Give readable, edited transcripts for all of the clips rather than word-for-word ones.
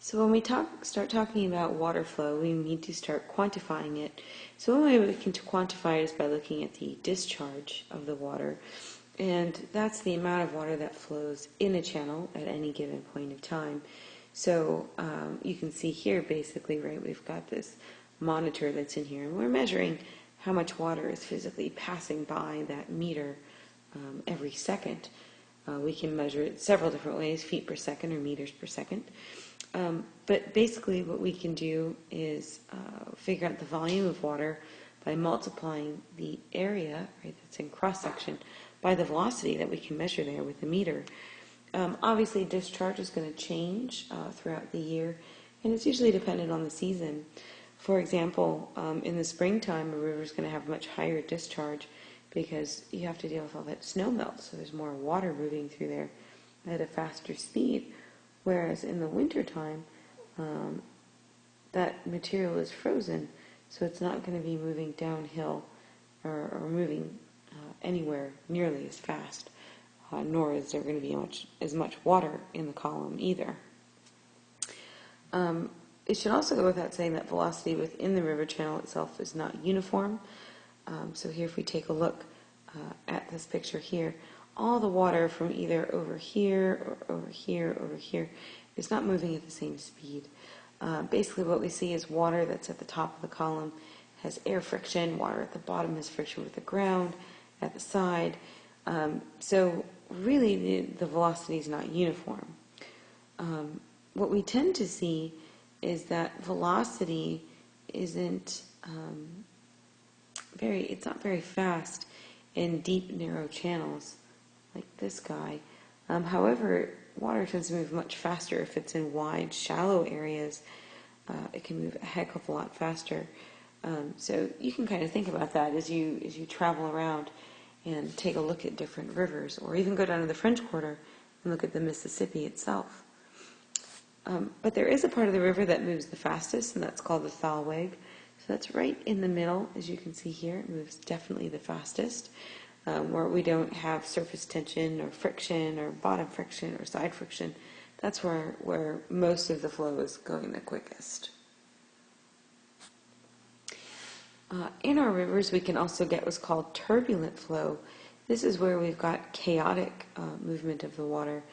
So when we start talking about water flow, we need to start quantifying it. So one way we can quantify it is by looking at the discharge of the water. And that's the amount of water that flows in a channel at any given point of time. So you can see here basically, right, we've got this monitor that's in here, and we're measuring how much water is physically passing by that meter every second. We can measure it several different ways, feet per second or meters per second. But basically what we can do is figure out the volume of water by multiplying the area, right, that's in cross-section, by the velocity that we can measure there with the meter. Obviously, discharge is going to change throughout the year, and it's usually dependent on the season. For example, in the springtime, a river is going to have much higher discharge because you have to deal with all that snow melt, so there's more water moving through there at a faster speed. Whereas in the wintertime, that material is frozen, so it's not going to be moving downhill or moving anywhere nearly as fast, nor is there going to be as much water in the column either. It should also go without saying that velocity within the river channel itself is not uniform. So here, if we take a look at this picture here, all the water from either over here or over here, over here, is not moving at the same speed. Basically what we see is water that's at the top of the column has air friction, water at the bottom has friction with the ground, at the side. So really the velocity is not uniform. What we tend to see is that velocity isn't it's not very fast in deep, narrow channels like this guy. However, water tends to move much faster if it's in wide, shallow areas. It can move a heck of a lot faster. So you can kind of think about that as you travel around and take a look at different rivers, or even go down to the French Quarter and look at the Mississippi itself. But there is a part of the river that moves the fastest, and that's called the Thalweg. So that's right in the middle, as you can see here. It moves definitely the fastest, where we don't have surface tension or friction or bottom friction or side friction. That's where most of the flow is going the quickest. In our rivers, we can also get what's called turbulent flow. This is where we've got chaotic movement of the water.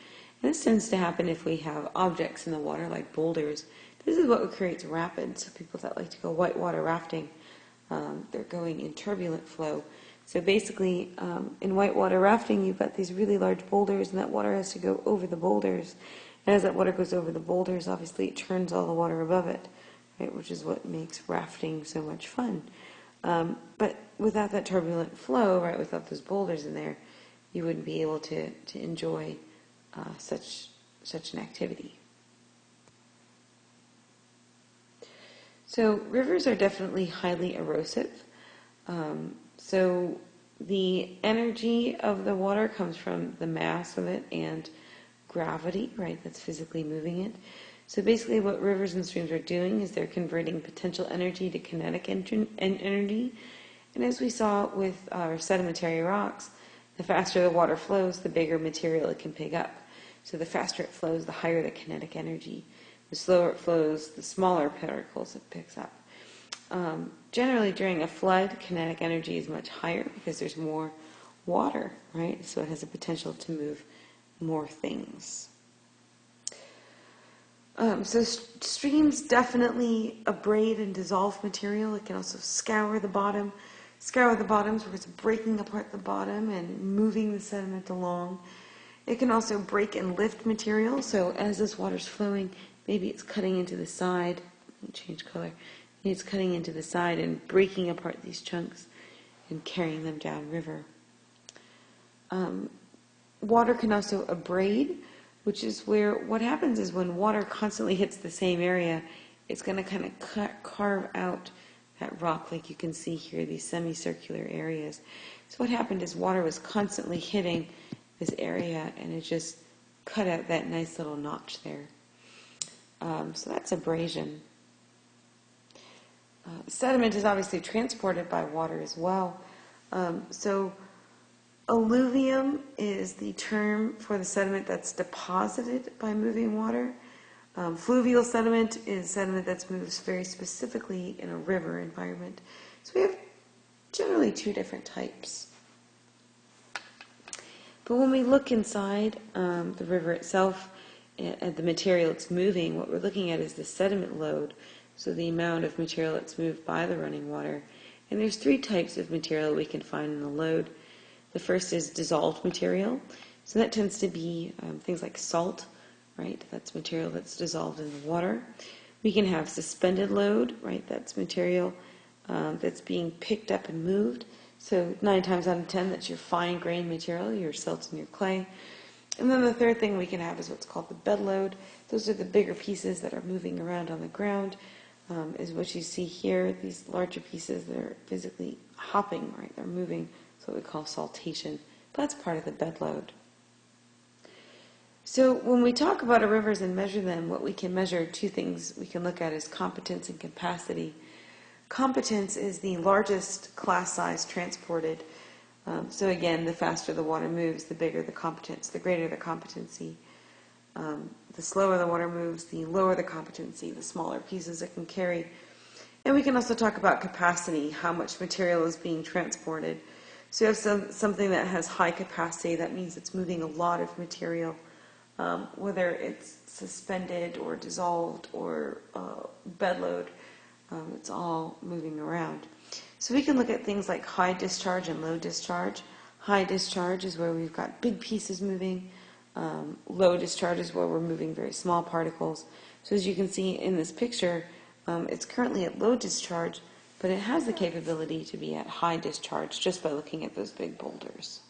And this tends to happen if we have objects in the water, like boulders. This is what creates rapids. So people that like to go whitewater rafting, they're going in turbulent flow. So basically, in whitewater rafting, you've got these really large boulders, and that water has to go over the boulders. And as that water goes over the boulders, obviously it turns all the water above it, right, which is what makes rafting so much fun. But without that turbulent flow, right, without those boulders in there, you wouldn't be able to enjoy such an activity. So rivers are definitely highly erosive. So the energy of the water comes from the mass of it and gravity, right, that's physically moving it. So basically what rivers and streams are doing is they're converting potential energy to kinetic energy. And as we saw with our sedimentary rocks, the faster the water flows, the bigger material it can pick up. So the faster it flows, the higher the kinetic energy. The slower it flows, the smaller particles it picks up. Generally, during a flood, kinetic energy is much higher because there's more water, right? So it has a potential to move more things. So streams definitely abrade and dissolve material. It can also scour the bottoms where it's breaking apart the bottom and moving the sediment along. It can also break and lift material. So as this water's flowing, maybe it's cutting into the side. Let me change color. Maybe it's cutting into the side and breaking apart these chunks and carrying them downriver. Water can also abrade, which is where what happens is when water constantly hits the same area, it's going to kind of carve out that rock, like you can see here, these semicircular areas. So what happened is water was constantly hitting this area, and it just cut out that nice little notch there. So that's abrasion. Sediment is obviously transported by water as well. So alluvium is the term for the sediment that's deposited by moving water. Fluvial sediment is sediment that's moved very specifically in a river environment. So we have generally two different types. But when we look inside the river itself, at the material it's moving, what we're looking at is the sediment load, so the amount of material that's moved by the running water. And there's three types of material we can find in the load. The first is dissolved material. So that tends to be things like salt, right? That's material that's dissolved in the water. We can have suspended load, right? That's material that's being picked up and moved. So 9 times out of 10, that's your fine-grained material, your silt and your clay. And then the third thing we can have is what's called the bed load. Those are the bigger pieces that are moving around on the ground, is what you see here. These larger pieces, they're physically hopping, right? They're moving. That's what we call saltation. But that's part of the bed load. So when we talk about our rivers and measure them, what we can measure, two things we can look at is competence and capacity. Competence is the largest class size transported. So again, the faster the water moves, the bigger the competence, the greater the competency. The slower the water moves, the lower the competency, the smaller pieces it can carry. And we can also talk about capacity, how much material is being transported. So you have something that has high capacity, that means it's moving a lot of material, whether it's suspended or dissolved or bed load. It's all moving around. So we can look at things like high discharge and low discharge. High discharge is where we've got big pieces moving. Low discharge is where we're moving very small particles. So as you can see in this picture, it's currently at low discharge, but it has the capability to be at high discharge just by looking at those big boulders.